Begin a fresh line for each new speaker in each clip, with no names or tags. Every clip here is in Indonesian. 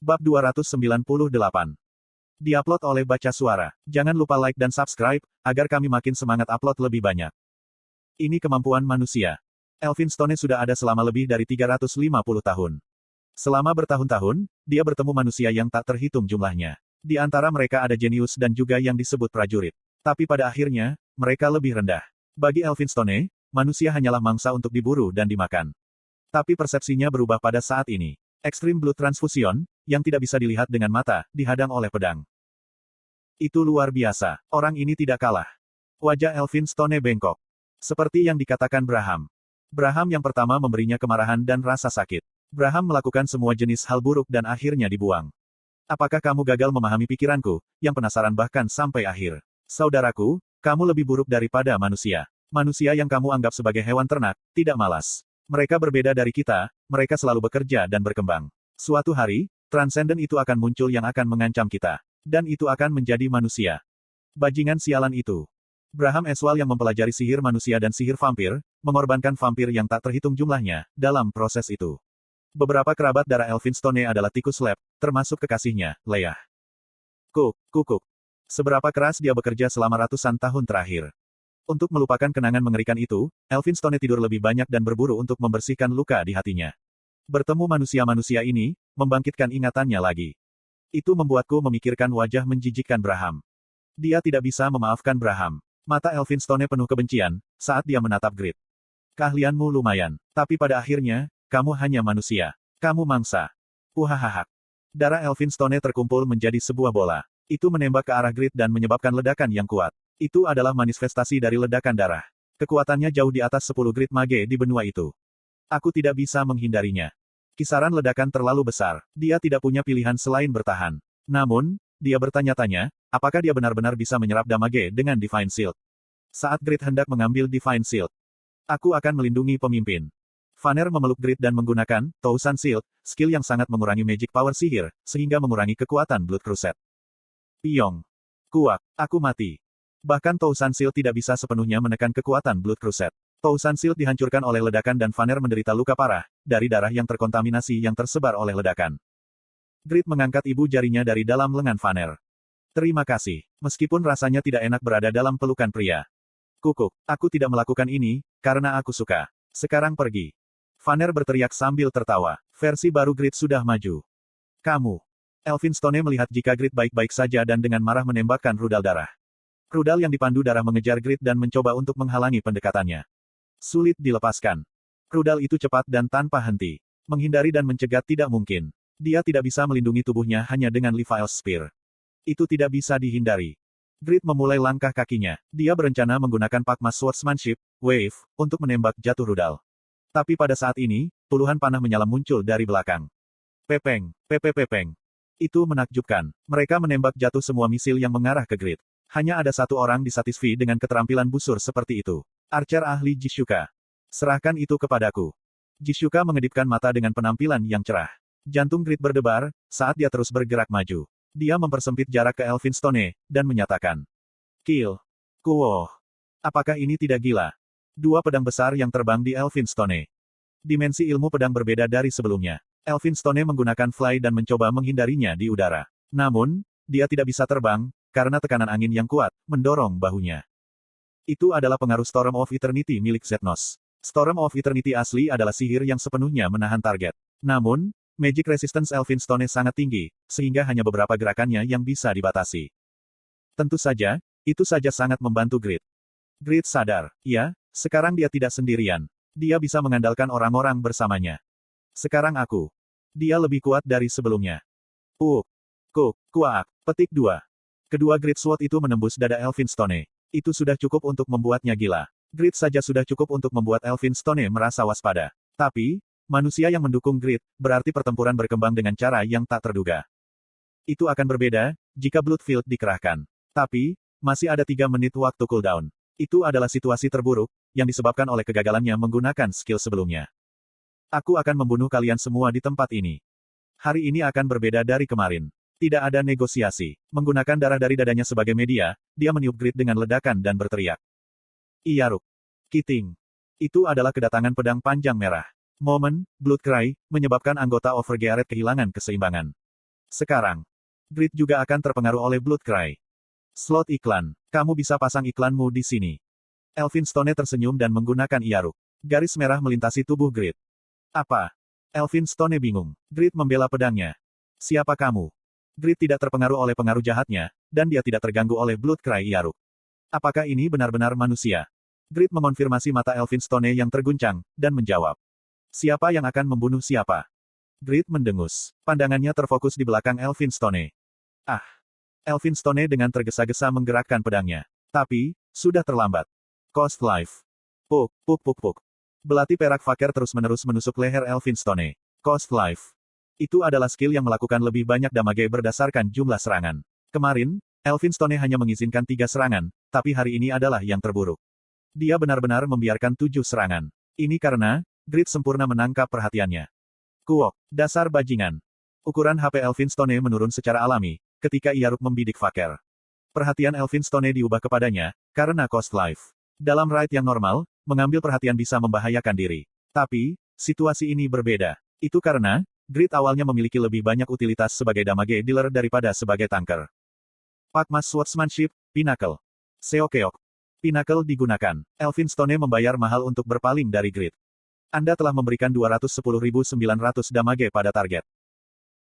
Bab 298. Diupload oleh Baca Suara. Jangan lupa like dan subscribe, agar kami makin semangat upload lebih banyak. Ini kemampuan manusia. Elphinstone sudah ada selama lebih dari 350 tahun. Selama bertahun-tahun, dia bertemu manusia yang tak terhitung jumlahnya. Di antara mereka ada jenius dan juga yang disebut prajurit. Tapi pada akhirnya, mereka lebih rendah. Bagi Elphinstone, manusia hanyalah mangsa untuk diburu dan dimakan. Tapi persepsinya berubah pada saat ini. Extreme Blood Transfusion, yang tidak bisa dilihat dengan mata, dihadang oleh pedang. Itu luar biasa. Orang ini tidak kalah. Wajah Elphinstone bengkok. Seperti yang dikatakan Braham. Braham yang pertama memberinya kemarahan dan rasa sakit. Braham melakukan semua jenis hal buruk dan akhirnya dibuang. Apakah kamu gagal memahami pikiranku, yang penasaran bahkan sampai akhir? Saudaraku, kamu lebih buruk daripada manusia. Manusia yang kamu anggap sebagai hewan ternak, tidak malas. Mereka berbeda dari kita, mereka selalu bekerja dan berkembang. Suatu hari, transenden itu akan muncul yang akan mengancam kita. Dan itu akan menjadi manusia. Bajingan sialan itu. Braham Eswal yang mempelajari sihir manusia dan sihir vampir, mengorbankan vampir yang tak terhitung jumlahnya, dalam proses itu. Beberapa kerabat darah Elphinstone adalah tikus lab, termasuk kekasihnya, Leah. Kukuk. Seberapa keras dia bekerja selama ratusan tahun terakhir. Untuk melupakan kenangan mengerikan itu, Elphinstone tidur lebih banyak dan berburu untuk membersihkan luka di hatinya. Bertemu manusia-manusia ini, membangkitkan ingatannya lagi. Itu membuatku memikirkan wajah menjijikkan Braham. Dia tidak bisa memaafkan Braham. Mata Elphinstone penuh kebencian, saat dia menatap Grid. Keahlianmu lumayan, tapi pada akhirnya, kamu hanya manusia. Kamu mangsa. Uhahaha. Darah Elphinstone terkumpul menjadi sebuah bola. Itu menembak ke arah Grid dan menyebabkan ledakan yang kuat. Itu adalah manifestasi dari ledakan darah. Kekuatannya jauh di atas 10 Grid Mage di benua itu. Aku tidak bisa menghindarinya. Kisaran ledakan terlalu besar. Dia tidak punya pilihan selain bertahan. Namun, dia bertanya-tanya, apakah dia benar-benar bisa menyerap damage dengan Divine Shield? Saat Grid hendak mengambil Divine Shield, aku akan melindungi pemimpin. Vanner memeluk Grid dan menggunakan Thousand Shield, skill yang sangat mengurangi magic power sihir, sehingga mengurangi kekuatan Blood Crusade. Piong. Kuak, aku mati. Bahkan Thousand Shield tidak bisa sepenuhnya menekan kekuatan Blood Crusade. Thousand Shield dihancurkan oleh ledakan dan Vanner menderita luka parah, dari darah yang terkontaminasi yang tersebar oleh ledakan. Grid mengangkat ibu jarinya dari dalam lengan Vanner. Terima kasih. Meskipun rasanya tidak enak berada dalam pelukan pria. Kukuk, aku tidak melakukan ini, karena aku suka. Sekarang pergi. Vanner berteriak sambil tertawa. Versi baru Grid sudah maju. Kamu. Elphinstone melihat jika Grid baik-baik saja dan dengan marah menembakkan rudal darah. Rudal yang dipandu darah mengejar Grid dan mencoba untuk menghalangi pendekatannya. Sulit dilepaskan. Rudal itu cepat dan tanpa henti. Menghindari dan mencegat tidak mungkin. Dia tidak bisa melindungi tubuhnya hanya dengan Levi's Spear. Itu tidak bisa dihindari. Grid memulai langkah kakinya. Dia berencana menggunakan Pakmas Swordsmanship, Wave, untuk menembak jatuh rudal. Tapi pada saat ini, puluhan panah menyala muncul dari belakang. Pepeng. Itu menakjubkan. Mereka menembak jatuh semua misil yang mengarah ke Grid. Hanya ada satu orang disatisfi dengan keterampilan busur seperti itu. Archer ahli Jishuka. Serahkan itu kepadaku. Jishuka mengedipkan mata dengan penampilan yang cerah. Jantung Grid berdebar, saat dia terus bergerak maju. Dia mempersempit jarak ke Elphinstone, dan menyatakan. Kill. Kuoh. Apakah ini tidak gila? Dua pedang besar yang terbang di Elphinstone. Dimensi ilmu pedang berbeda dari sebelumnya. Elphinstone menggunakan fly dan mencoba menghindarinya di udara. Namun, dia tidak bisa terbang, karena tekanan angin yang kuat, mendorong bahunya. Itu adalah pengaruh Storm of Eternity milik Zetnos. Storm of Eternity asli adalah sihir yang sepenuhnya menahan target. Namun, magic resistance Elphinstone sangat tinggi, sehingga hanya beberapa gerakannya yang bisa dibatasi. Tentu saja, itu saja sangat membantu Grid. Grid sadar, ya, sekarang dia tidak sendirian. Dia bisa mengandalkan orang-orang bersamanya. Sekarang aku. Dia lebih kuat dari sebelumnya. Kuak. Petik 2. Kedua Grid Sword itu menembus dada Elphinstone. Itu sudah cukup untuk membuatnya gila. Grid saja sudah cukup untuk membuat Elphinstone merasa waspada. Tapi, manusia yang mendukung Grid, berarti pertempuran berkembang dengan cara yang tak terduga. Itu akan berbeda, jika Bloodfield dikerahkan. Tapi, masih ada 3 menit waktu cooldown. Itu adalah situasi terburuk, yang disebabkan oleh kegagalannya menggunakan skill sebelumnya. Aku akan membunuh kalian semua di tempat ini. Hari ini akan berbeda dari kemarin. Tidak ada negosiasi. Menggunakan darah dari dadanya sebagai media, dia meniup Grid dengan ledakan dan berteriak. Iyaruk. Kiting. Itu adalah kedatangan pedang panjang merah. Momen, Blood Cry, menyebabkan anggota Overgeared kehilangan keseimbangan. Sekarang, Grid juga akan terpengaruh oleh Blood Cry. Slot iklan. Kamu bisa pasang iklanmu di sini. Elphinstone tersenyum dan menggunakan Iaruk. Garis merah melintasi tubuh Grid. Apa? Elphinstone bingung. Grid membela pedangnya. Siapa kamu? Grid tidak terpengaruh oleh pengaruh jahatnya, dan dia tidak terganggu oleh Blood Cry Iaruk. Apakah ini benar-benar manusia? Grid mengonfirmasi mata Elphinstone yang terguncang, dan menjawab. Siapa yang akan membunuh siapa? Grid mendengus. Pandangannya terfokus di belakang Elphinstone. Ah! Elphinstone dengan tergesa-gesa menggerakkan pedangnya. Tapi, sudah terlambat. Cost Life. Puk, puk, puk, puk. Belati perak Faker terus-menerus menusuk leher Elphinstone. Cost Life. Itu adalah skill yang melakukan lebih banyak damage berdasarkan jumlah serangan. Kemarin, Elphinstone hanya mengizinkan 3 serangan, tapi hari ini adalah yang terburuk. Dia benar-benar membiarkan 7 serangan. Ini karena, Grid sempurna menangkap perhatiannya. Kuok, dasar bajingan. Ukuran HP Elphinstone menurun secara alami, ketika Iaruk membidik Faker. Perhatian Elphinstone diubah kepadanya, karena Cost Life. Dalam raid yang normal, mengambil perhatian bisa membahayakan diri. Tapi, situasi ini berbeda. Itu karena, Grid awalnya memiliki lebih banyak utilitas sebagai damage dealer daripada sebagai tanker. Pakmas Swordsmanship, Pinnacle. Seokeok. Pinnacle digunakan. Elphinstone membayar mahal untuk berpaling dari Grid. Anda telah memberikan 210.900 damage pada target.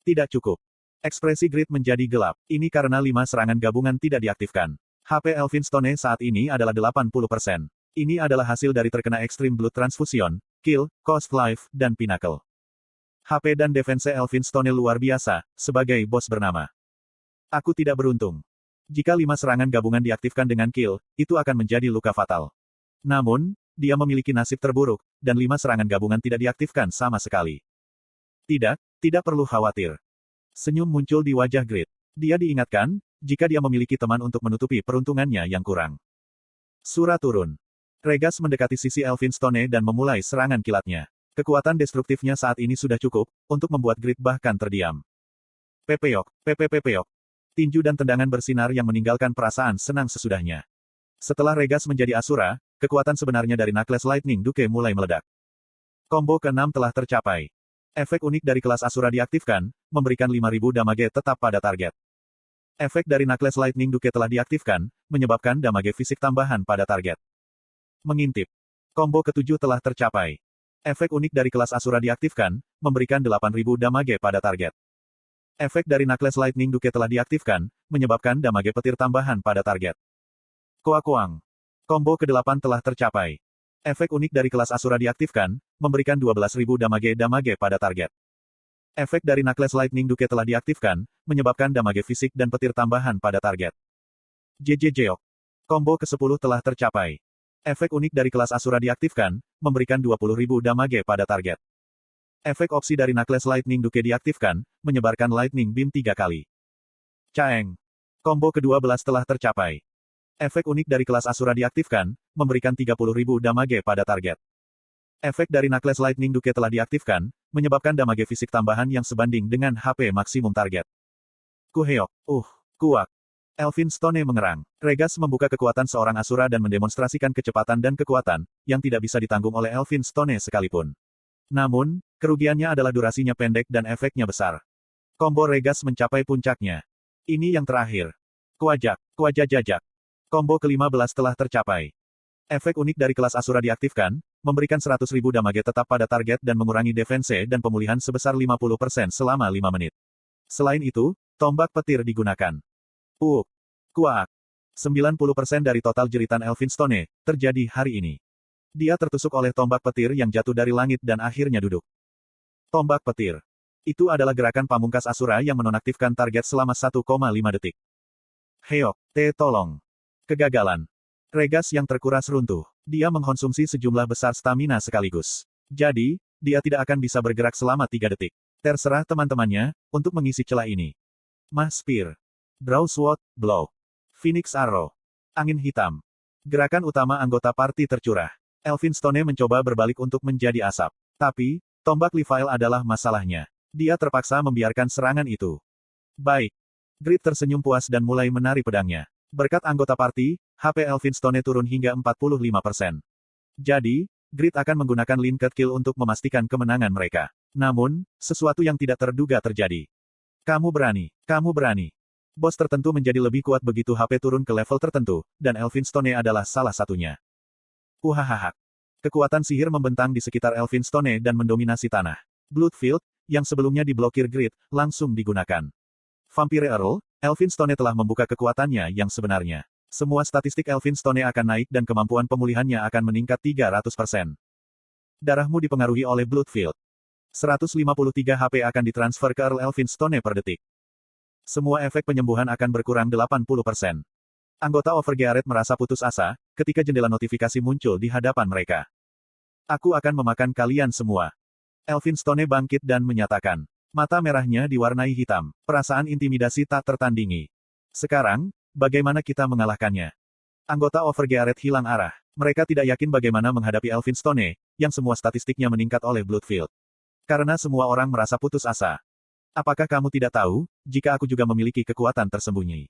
Tidak cukup. Ekspresi Grid menjadi gelap. Ini karena 5 serangan gabungan tidak diaktifkan. HP Elphinstone saat ini adalah 80%. Ini adalah hasil dari terkena Extreme Blood Transfusion, Kill, Cost Life, dan Pinnacle. HP dan defense Elphinstone luar biasa, sebagai bos bernama. Aku tidak beruntung. Jika 5 serangan gabungan diaktifkan dengan Kill, itu akan menjadi luka fatal. Namun, dia memiliki nasib terburuk, dan 5 serangan gabungan tidak diaktifkan sama sekali. Tidak perlu khawatir. Senyum muncul di wajah Grid. Dia diingatkan, jika dia memiliki teman untuk menutupi peruntungannya yang kurang. Surah turun. Regas mendekati sisi Elphinstone dan memulai serangan kilatnya. Kekuatan destruktifnya saat ini sudah cukup, untuk membuat Grid bahkan terdiam. Pepeok, pepepepeok. Tinju dan tendangan bersinar yang meninggalkan perasaan senang sesudahnya. Setelah Regas menjadi Asura, kekuatan sebenarnya dari Knuckles Lightning Duke mulai meledak. Combo ke-6 telah tercapai. Efek unik dari kelas Asura diaktifkan, memberikan 5.000 damage tetap pada target. Efek dari Knuckles Lightning Duke telah diaktifkan, menyebabkan damage fisik tambahan pada target. Mengintip. Combo ke-7 telah tercapai. Efek unik dari kelas Asura diaktifkan, memberikan 8.000 damage pada target. Efek dari Knuckles Lightning Duke telah diaktifkan, menyebabkan damage petir tambahan pada target. Koakuang. Combo ke-8 telah tercapai. Efek unik dari kelas Asura diaktifkan, memberikan 12.000 damage pada target. Efek dari Knuckles Lightning Duke telah diaktifkan, menyebabkan damage fisik dan petir tambahan pada target. JJJok. Combo ke-10 telah tercapai. Efek unik dari kelas Asura diaktifkan, memberikan 20.000 damage pada target. Efek opsi dari Knuckles Lightning Duke diaktifkan, menyebarkan Lightning Beam 3 kali. Caeng. Combo ke-12 telah tercapai. Efek unik dari kelas Asura diaktifkan, memberikan 30.000 damage pada target. Efek dari Knuckles Lightning Duke telah diaktifkan, menyebabkan damage fisik tambahan yang sebanding dengan HP maksimum target. Kuheok. Kuak. Elphinstone mengerang. Regas membuka kekuatan seorang Asura dan mendemonstrasikan kecepatan dan kekuatan, yang tidak bisa ditanggung oleh Elphinstone sekalipun. Namun, kerugiannya adalah durasinya pendek dan efeknya besar. Combo Regas mencapai puncaknya. Ini yang terakhir. Kuajak. Combo ke-15 telah tercapai. Efek unik dari kelas Asura diaktifkan, memberikan 100.000 damage tetap pada target dan mengurangi defense dan pemulihan sebesar 50% selama 5 menit. Selain itu, tombak petir digunakan. Kuak. 90% dari total jeritan Elphinstone, terjadi hari ini. Dia tertusuk oleh tombak petir yang jatuh dari langit dan akhirnya duduk. Tombak petir. Itu adalah gerakan pamungkas Asura yang menonaktifkan target selama 1,5 detik. Heok, tolong. Kegagalan. Regas yang terkuras runtuh. Dia mengkonsumsi sejumlah besar stamina sekaligus. Jadi, dia tidak akan bisa bergerak selama 3 detik. Terserah teman-temannya, untuk mengisi celah ini. Mah Spear. Draw Sword, Blow. Phoenix Arrow. Angin hitam. Gerakan utama anggota party tercurah. Elphinstone mencoba berbalik untuk menjadi asap. Tapi, tombak Leviathan adalah masalahnya. Dia terpaksa membiarkan serangan itu. Baik. Grid tersenyum puas dan mulai menari pedangnya. Berkat anggota party, HP Elphinstone turun hingga 45%. Jadi, Grid akan menggunakan Linked Kill untuk memastikan kemenangan mereka. Namun, sesuatu yang tidak terduga terjadi. Kamu berani. Kamu berani. Bos tertentu menjadi lebih kuat begitu HP turun ke level tertentu, dan Elphinstone adalah salah satunya. Uhahaha. Kekuatan sihir membentang di sekitar Elphinstone dan mendominasi tanah. Bloodfield, yang sebelumnya diblokir Grid, langsung digunakan. Vampire Earl, Elphinstone telah membuka kekuatannya yang sebenarnya. Semua statistik Elphinstone akan naik dan kemampuan pemulihannya akan meningkat 300%. Darahmu dipengaruhi oleh Bloodfield. 153 HP akan ditransfer ke Earl Elphinstone per detik. Semua efek penyembuhan akan berkurang 80%. Anggota Overgearet merasa putus asa, ketika jendela notifikasi muncul di hadapan mereka. Aku akan memakan kalian semua. Elphinstone bangkit dan menyatakan. Mata merahnya diwarnai hitam. Perasaan intimidasi tak tertandingi. Sekarang, bagaimana kita mengalahkannya? Anggota Overgearet hilang arah. Mereka tidak yakin bagaimana menghadapi Elphinstone, yang semua statistiknya meningkat oleh Bloodfield. Karena semua orang merasa putus asa. Apakah kamu tidak tahu, jika aku juga memiliki kekuatan tersembunyi?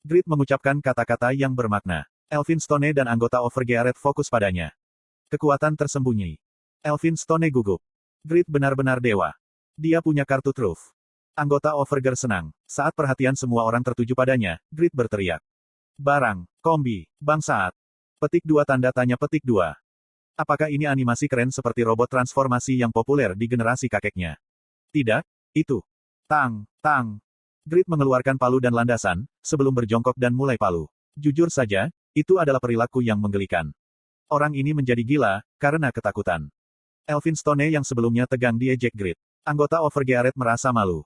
Grid mengucapkan kata-kata yang bermakna. Elphinstone dan anggota Overgearet fokus padanya. Kekuatan tersembunyi. Elphinstone gugup. Grid benar-benar dewa. Dia punya kartu truf. Anggota Overgear senang. Saat perhatian semua orang tertuju padanya, Grid berteriak. Barang, kombi, bangsat. Petik 2 tanda tanya petik 2. Apakah ini animasi keren seperti robot transformasi yang populer di generasi kakeknya? Tidak, itu. Tang, tang. Grid mengeluarkan palu dan landasan, sebelum berjongkok dan mulai palu. Jujur saja, itu adalah perilaku yang menggelikan. Orang ini menjadi gila, karena ketakutan. Elphinstone yang sebelumnya tegang diejek Grid. Anggota Overgearet merasa malu.